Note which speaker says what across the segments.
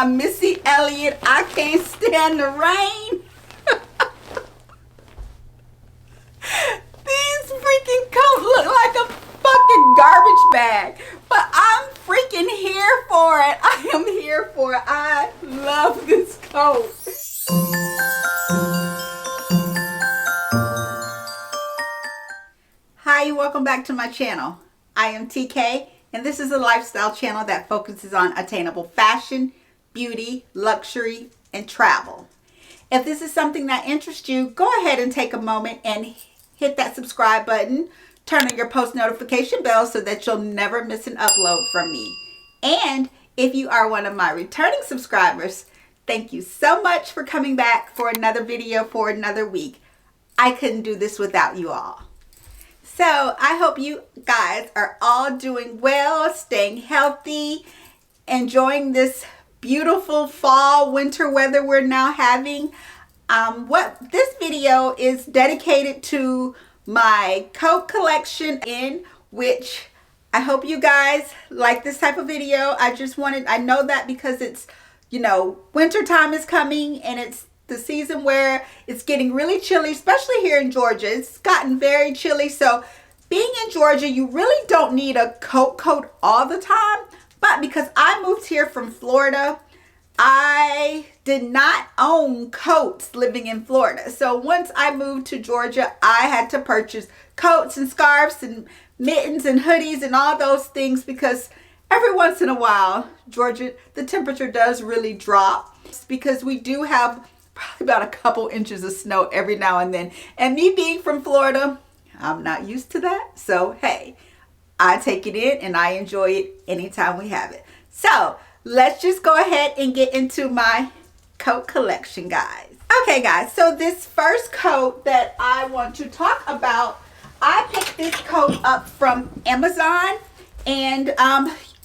Speaker 1: my Missy Elliott, I can't stand the rain. These freaking coats look like a fucking garbage bag, but I'm freaking here for it. I am here for it. I love this coat. Hi, welcome back to my channel. I am TK, and this is a lifestyle channel that focuses on attainable fashion, beauty, luxury, and travel. If this is something that interests you, go ahead and take a moment and hit that subscribe button. Turn on your post notification bell so that you'll never miss an upload from me. And if you are one of my returning subscribers, thank you so much for coming back for another video for another week. I couldn't do this without you all. So I hope you guys are all doing well, staying healthy, enjoying this beautiful fall winter weather we're now having. This video is dedicated to my coat collection, in which I hope you guys like this type of video. I know that because it's, winter time is coming, and it's the season where it's getting really chilly, especially here in Georgia. It's gotten very chilly, so being in Georgia, you really don't need a coat all the time. But because I moved here from Florida, I did not own coats living in Florida. So once I moved to Georgia, I had to purchase coats and scarves and mittens and hoodies and all those things, because every once in a while, Georgia, the temperature does really drop, because we do have probably about a couple inches of snow every now and then. And me being from Florida, I'm not used to that. So, hey, I take it in and I enjoy it anytime we have it. So, let's just go ahead and get into my coat collection, guys. Okay, guys, so this first coat that I want to talk about, I picked this coat up from Amazon, and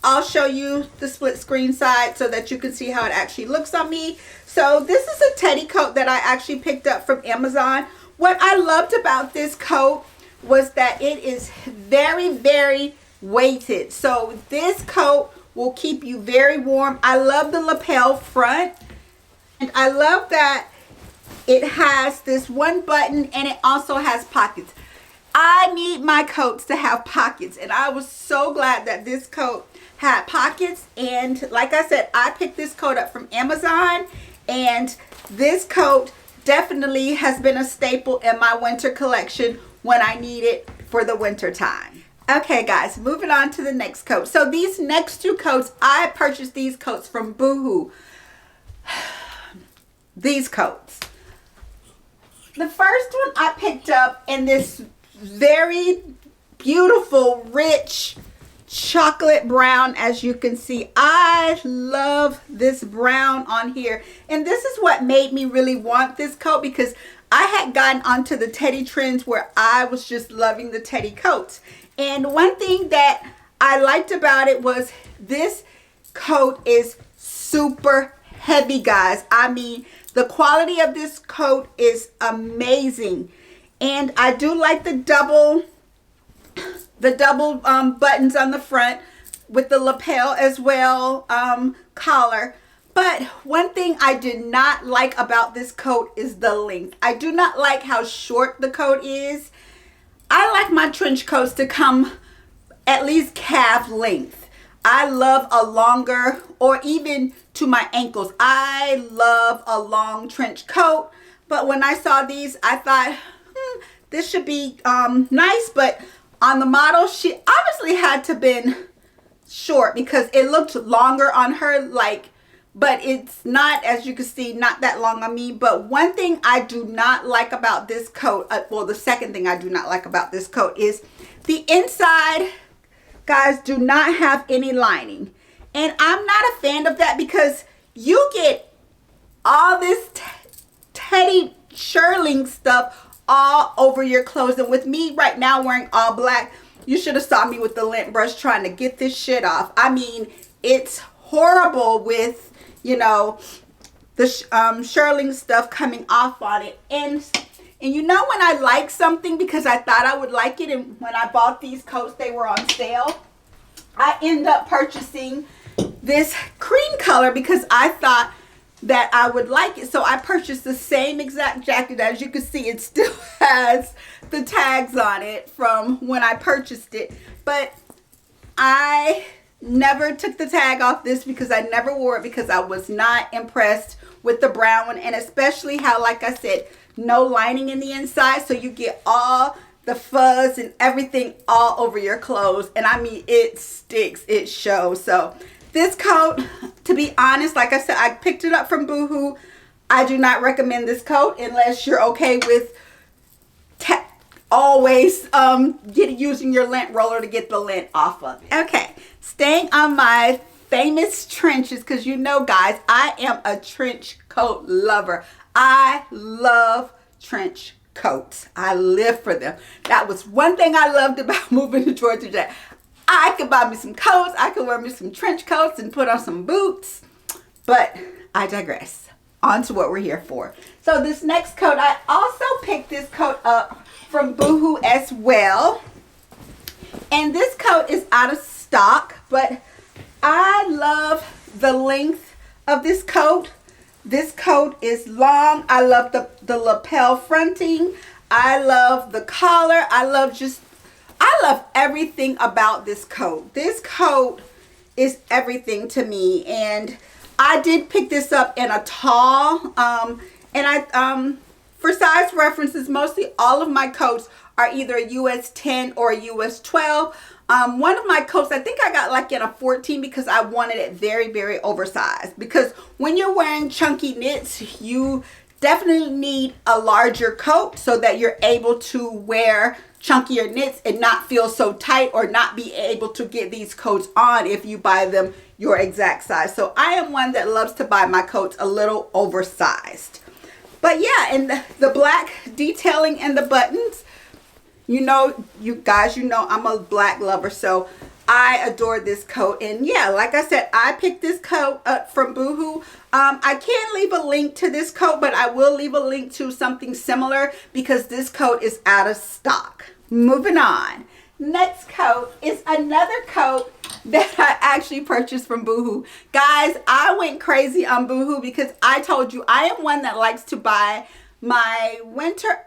Speaker 1: I'll show you the split screen side so that you can see how it actually looks on me. So this is a teddy coat that I actually picked up from Amazon. What I loved about this coat was that it is very, very weighted. So this coat will keep you very warm. I love the lapel front, and I love that it has this one button and it also has pockets. I need my coats to have pockets, and I was so glad that this coat had pockets. And like I said, I picked this coat up from Amazon, and this coat definitely has been a staple in my winter collection when I need it for the winter time. Okay, guys, moving on to the next coat. So these next two coats, I purchased these coats from Boohoo. These coats. The first one I picked up in this very beautiful, rich chocolate brown. As you can see, I love this brown on here, and this is what made me really want this coat, because I had gotten onto the teddy trends where I was just loving the teddy coats. And one thing that I liked about it was this coat is super heavy, guys. I mean, the quality of this coat is amazing. And I do like the double buttons on the front with the lapel as well, collar. But one thing I did not like about this coat is the length. I do not like how short the coat is. I like my trench coats to come at least calf length. I love a longer, or even to my ankles. I love a long trench coat. But when I saw these, I thought, this should be nice. But on the model, she obviously had to been short, because it looked longer on her, but it's not, as you can see, not that long on me. But one thing I do not like about this coat, the second thing I do not like about this coat is the inside, guys, do not have any lining. And I'm not a fan of that, because you get all this teddy shirling stuff all over your clothes. And with me right now wearing all black, you should have saw me with the lint brush trying to get this shit off. I mean, it's horrible with, the shirling stuff coming off on it. And when I like something because I thought I would like it, and when I bought these coats, they were on sale, I end up purchasing this cream color because I thought that I would like it. So I purchased the same exact jacket. As you can see, it still has the tags on it from when I purchased it. But I never took the tag off this because I never wore it because I was not impressed with the brown one. And especially how, like I said, no lining in the inside. So you get all the fuzz and everything all over your clothes. And I mean, it sticks, it shows. So this coat, to be honest, like I said, I picked it up from Boohoo. I do not recommend this coat unless you're okay with always using your lint roller to get the lint off of it. Okay, staying on my famous trenches, because you know, guys, I am a trench coat lover. I love trench coats. I live for them. That was one thing I loved about moving to Georgia Jack. I could buy me some coats, I could wear me some trench coats and put on some boots, but I digress. On to what we're here for. So this next coat, I also picked this coat up from Boohoo as well. And this coat is out of stock, but I love the length of this coat. This coat is long. I love the lapel fronting. I love the collar. I love everything about this coat. This coat is everything to me, and I did pick this up in a tall. For size references, mostly all of my coats are either a US 10 or a US 12. One of my coats, I think I got like in a 14 because I wanted it very, very oversized. Because when you're wearing chunky knits, you definitely need a larger coat so that you're able to wear chunkier knits and not feel so tight, or not be able to get these coats on if you buy them your exact size. So I am one that loves to buy my coats a little oversized. But yeah, and the black detailing and the buttons, you know, you guys, you know I'm a black lover, so I adore this coat. And yeah, like I said, I picked this coat up from Boohoo. I can't leave a link to this coat, but I will leave a link to something similar because this coat is out of stock. Moving on. Next coat is another coat that I actually purchased from Boohoo. Guys, I went crazy on Boohoo because I told you I am one that likes to buy my winter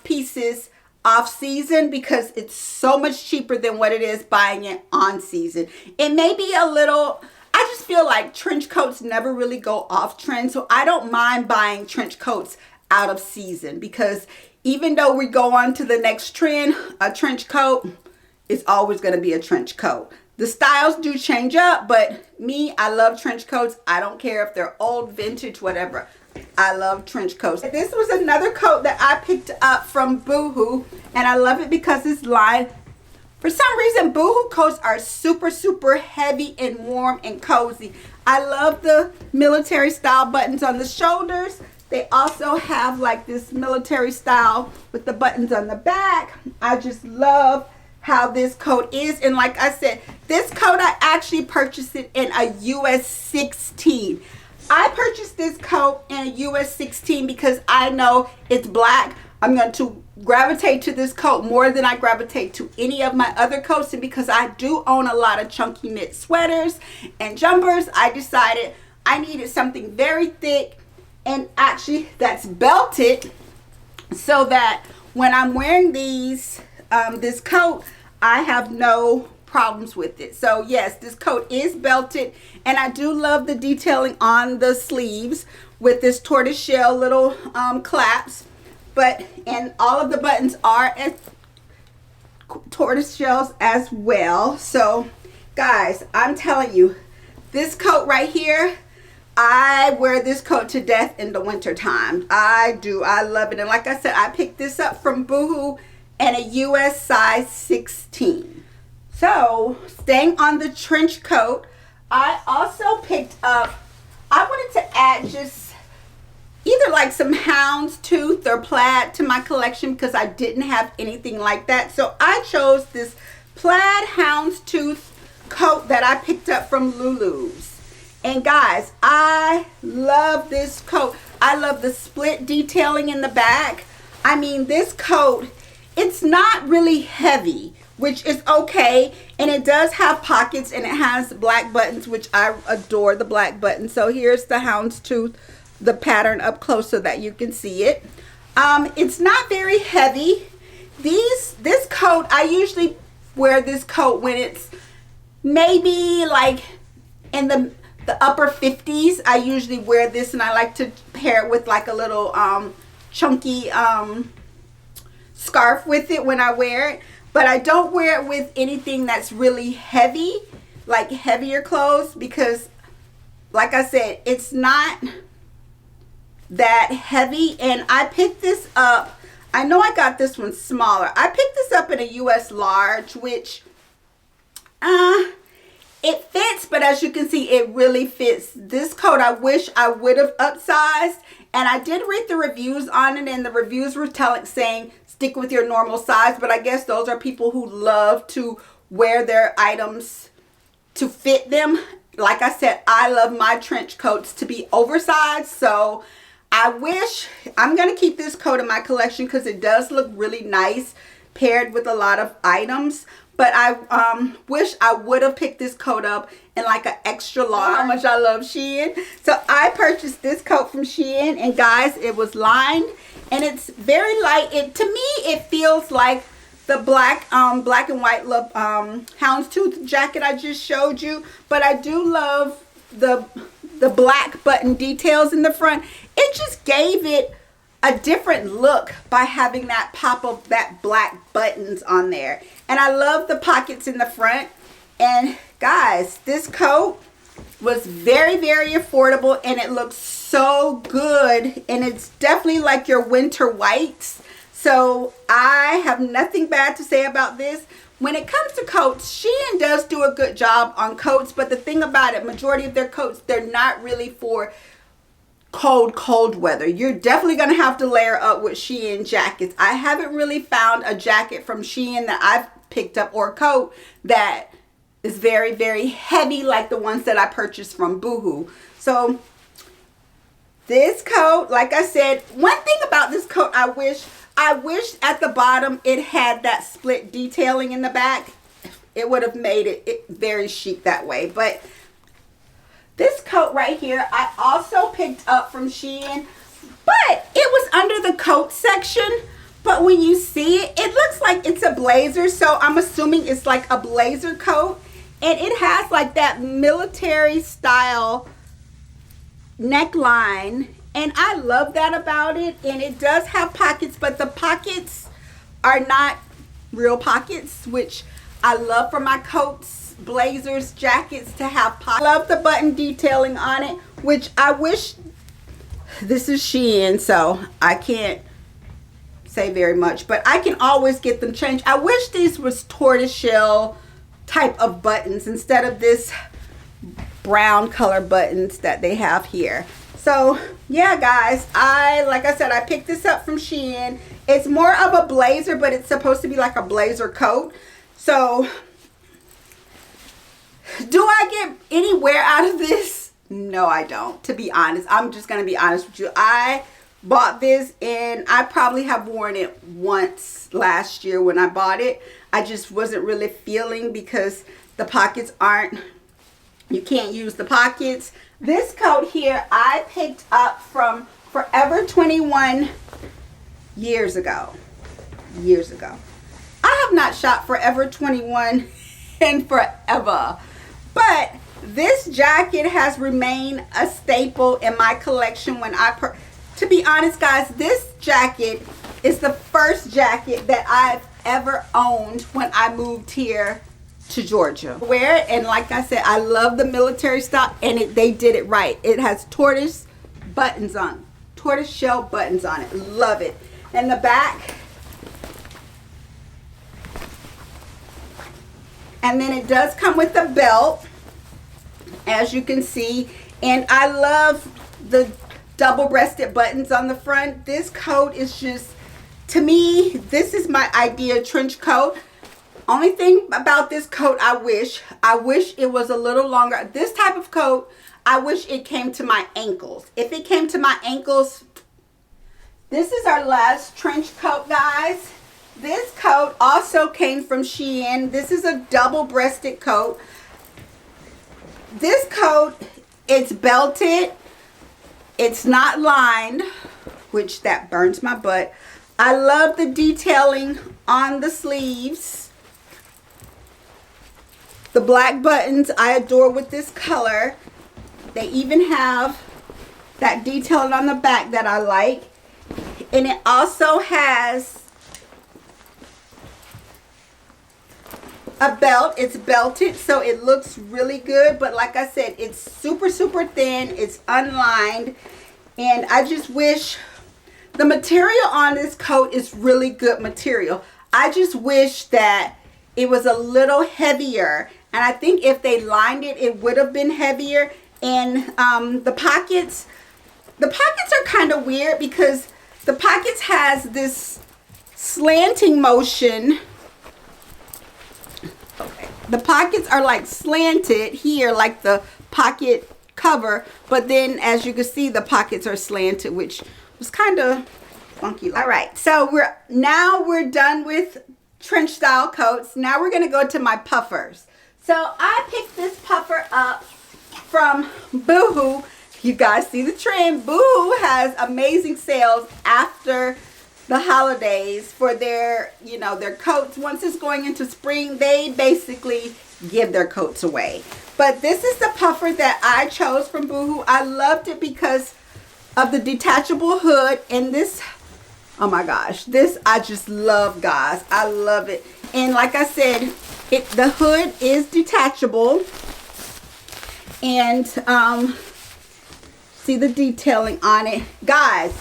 Speaker 1: pieces off season because it's so much cheaper than what it is buying it on season. It may be a little, I just feel like trench coats never really go off trend, so I don't mind buying trench coats out of season because even though we go on to the next trend, a trench coat is always going to be a trench coat. The styles do change up, but me, I love trench coats. I don't care if they're old, vintage, whatever. I love trench coats. This was another coat that I picked up from Boohoo, and I love it because it's lined. For some reason, Boohoo coats are super, super heavy and warm and cozy. I love the military style buttons on the shoulders. They also have like this military style with the buttons on the back. I just love how this coat is. And like I said, this coat, I actually purchased it in a US 16. I purchased this coat in a US 16 because I know it's black. I'm going to gravitate to this coat more than I gravitate to any of my other coats. And because I do own a lot of chunky knit sweaters and jumpers, I decided I needed something very thick and actually that's belted so that when I'm wearing these this coat, I have no problems with it. So yes, this coat is belted, and I do love the detailing on the sleeves with this tortoiseshell little claps, and all of the buttons are as tortoiseshells as well. So guys, I'm telling you, this coat right here, I wear this coat to death in the winter time. I do. I love it. And like I said, I picked this up from Boohoo in a US size 16. So staying on the trench coat, I also picked up, I wanted to add just either like some houndstooth or plaid to my collection because I didn't have anything like that. So I chose this plaid houndstooth coat that I picked up from Lulu's. And guys, I love this coat. I love the split detailing in the back. I mean, this coat, it's not really heavy, which is okay. And it does have pockets, and it has black buttons, which I adore the black buttons. So here's the houndstooth, the pattern up close so that you can see it. It's not very heavy. This coat, I usually wear this coat when it's maybe like in the upper 50s. I usually wear this, and I like to pair it with like a little chunky scarf with it when I wear it. But I don't wear it with anything that's really heavy, like heavier clothes, because like I said, it's not that heavy. And I picked this up, I know I got this one smaller. I picked this up in a US large, which it fits, but as you can see, it really fits. This coat, I wish I would have upsized. And I did read the reviews on it, and the reviews were saying stick with your normal size. But I guess those are people who love to wear their items to fit them. Like I said, I love my trench coats to be oversized. So I'm going to keep this coat in my collection because it does look really nice paired with a lot of items. But I wish I would have picked this coat up in like an extra large. How much I love Shein. So I purchased this coat from Shein, and guys, it was lined, and it's very light. To me, it feels like the black and white houndstooth jacket I just showed you. But I do love the black button details in the front. It just gave it a different look by having that pop of that black buttons on there. And I love the pockets in the front. And guys, this coat was very, very affordable, and it looks so good. And it's definitely like your winter whites. So I have nothing bad to say about this. When it comes to coats, Shein does do a good job on coats. But the thing about it, majority of their coats, they're not really for cold weather. You're definitely going to have to layer up with Shein jackets. I haven't really found a jacket from Shein that I've picked up, or a coat that is very, very heavy like the ones that I purchased from Boohoo. So this coat, like I said, one thing about this coat, I wish at the bottom it had that split detailing in the back. It would have made it very chic that way. But this coat right here, I also picked up from Shein, but it was under the coat section. But when you see it, it looks like it's a blazer. So I'm assuming it's like a blazer coat. And it has like that military style neckline. And I love that about it. And it does have pockets, but the pockets are not real pockets, which I love for my coats, blazers, jackets to have pockets. I love the button detailing on it, which I wish, this is Shein, so I can't say very much, but I can always get them changed. I wish these was tortoiseshell type of buttons instead of this brown color buttons that they have here. So yeah, guys, like I said, I picked this up from Shein. It's more of a blazer, but it's supposed to be like a blazer coat. So do I get any wear out of this? No, I don't. To be honest, I'm just going to be honest with you. I bought this, and I probably have worn it once last year when I bought it. I just wasn't really feeling, because the pockets you can't use the pockets. This coat here, I picked up from Forever 21 years ago. I have not shopped Forever 21 in forever. But this jacket has remained a staple in my collection when to be honest, guys, this jacket is the first jacket that I've ever owned when I moved here to Georgia. Wear it, and like I said, I love the military style, and they did it right. It has tortoise shell buttons on it. Love it. And the back, and then it does come with a belt, as you can see. And I love the double-breasted buttons on the front. This coat is just, to me, this is my ideal trench coat. Only thing about this coat, I wish it was a little longer. This type of coat, I wish it came to my ankles. If it came to my ankles, this is our last trench coat, guys. This coat also came from Shein. This is a double-breasted coat. This coat, it's belted. It's not lined, which that burns my butt. I love the detailing on the sleeves. The black buttons I adore with this color. They even have that detailing on the back that I like. And it also has a belt. It's belted, so it looks really good. But like I said, it's super, super thin. It's unlined. And I just wish the material on this coat is really good material. I just wish that it was a little heavier. And I think if they lined it, it would have been heavier. And the pockets are kind of weird because the pockets has this slanting motion. Okay. The pockets are like slanted here, like the pocket cover, but then as you can see, the pockets are slanted, which was kind of funky. All right, so we're done with trench style coats. Now we're gonna go to my puffers. So I picked this puffer up from Boohoo. You guys see the trend. Boohoo has amazing sales after the holidays for their, you know, their coats. Once it's going into spring, they basically give their coats away. But this is the puffer that I chose from Boohoo. I loved it because of the detachable hood, and this, oh my gosh, this I just love, guys. I love it. And like I said, the hood is detachable, and see the detailing on it, guys.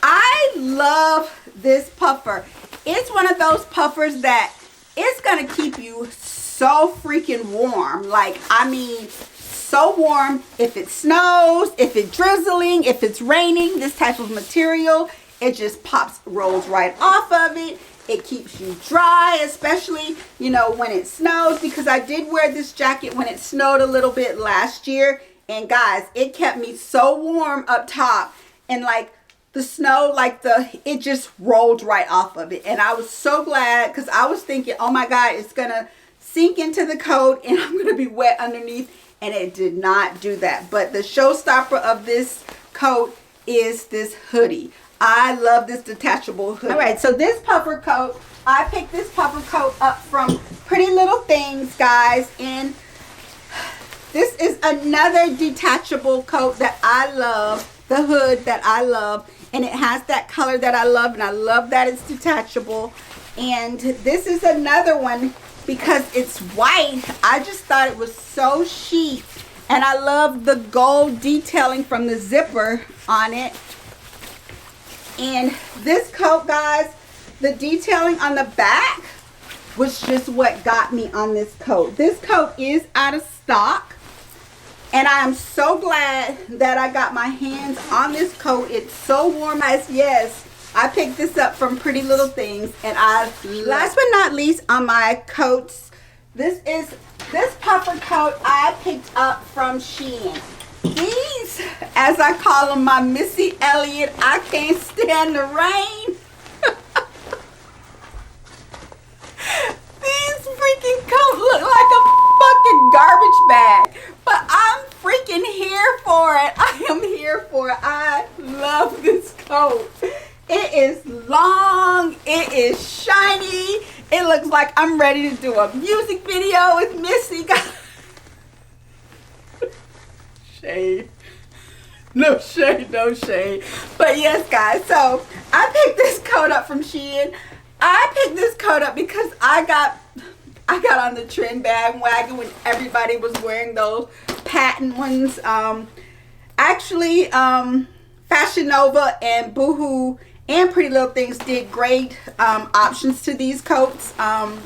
Speaker 1: I love this puffer. It's one of those puffers that it's gonna keep you so freaking warm. Like, I mean, so warm. If it snows, if it's drizzling, if it's raining, this type of material, it just rolls right off of it. It keeps you dry, especially, you know, when it snows, because I did wear this jacket when it snowed a little bit last year. And guys, it kept me so warm up top, and like the snow, like it just rolled right off of it. And I was so glad, because I was thinking, oh my God, it's gonna sink into the coat and I'm gonna be wet underneath, and it did not do that. But the showstopper of this coat is this hoodie. I love this detachable hoodie. All right, so this puffer coat, I picked this puffer coat up from Pretty Little Things, guys, and this is another detachable coat that I love, the hood that I love, and it has that color that I love, and I love that it's detachable. And this is another one because it's white. I just thought it was so chic, and I love the gold detailing from the zipper on it. And this coat, guys, the detailing on the back was just what got me on this coat. This coat is out of stock, and I am so glad that I got my hands on this coat. It's so warm, guys. Yes, I picked this up from Pretty Little Things, and last but not least on my coats, this puffer coat I picked up from Shein. These, as I call them, my Missy Elliott, I can't stand the rain. These freaking coats look like a fucking garbage bag, but I'm freaking here for it. I am here for it. I love this coat. It is long. It is shiny. It looks like I'm ready to do a music video with Missy. Shade. No shade, no shade. But yes, guys, so I picked this coat up from Shein. I picked this coat up because I got on the trend bandwagon when everybody was wearing those patent ones. Actually, Fashion Nova and Boohoo and Pretty Little Things did great options to these coats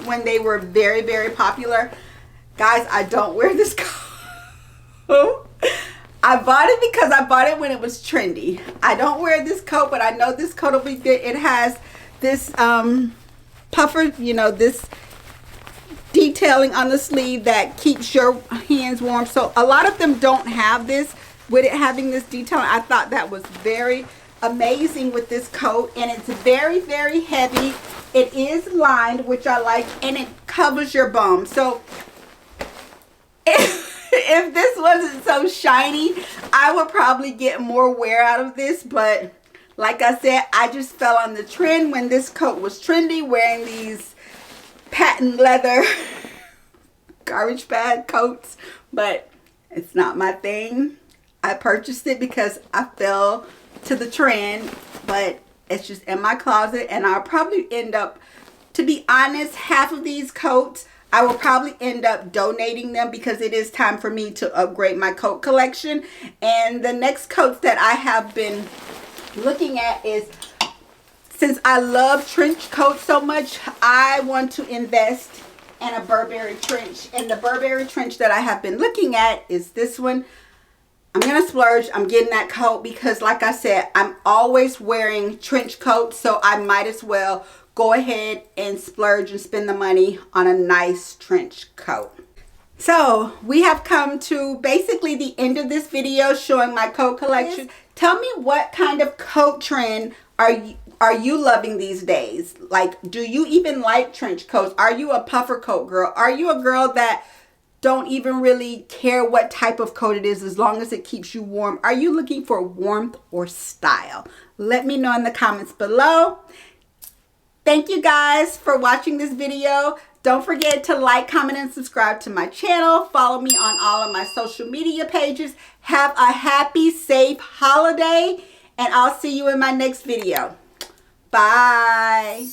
Speaker 1: when they were very, very popular. Guys, I don't wear this coat. I bought it because I bought it when it was trendy. I don't wear this coat, but I know this coat will be good. It has this puffer, you know, this detailing on the sleeve that keeps your hands warm. So a lot of them don't have this, with it having this detailing. I thought that was very amazing with this coat, and it's very, very heavy. It is lined, which I like, and it covers your bum. So if this wasn't so shiny, I would probably get more wear out of this. But like I said, I just fell on the trend when this coat was trendy, wearing these patent leather garbage bag coats. But it's not my thing. I purchased it because I fell to the trend, but it's just in my closet, and I'll probably end up, to be honest, half of these coats I will probably end up donating them, because it is time for me to upgrade my coat collection. And the next coats that I have been looking at is, since I love trench coats so much, I want to invest in a Burberry trench. And the Burberry trench that I have been looking at is this one. I'm going to splurge. I'm getting that coat because, like I said, I'm always wearing trench coats, so I might as well go ahead and splurge and spend the money on a nice trench coat. So we have come to basically the end of this video showing my coat collection. Tell me, what kind of coat trend are you loving these days? Like, do you even like trench coats? Are you a puffer coat girl? Are you a girl that don't even really care what type of coat it is as long as it keeps you warm? Are you looking for warmth or style? Let me know in the comments below. Thank you guys for watching this video. Don't forget to like, comment, and subscribe to my channel. Follow me on all of my social media pages. Have a happy, safe holiday, and I'll see you in my next video. Bye.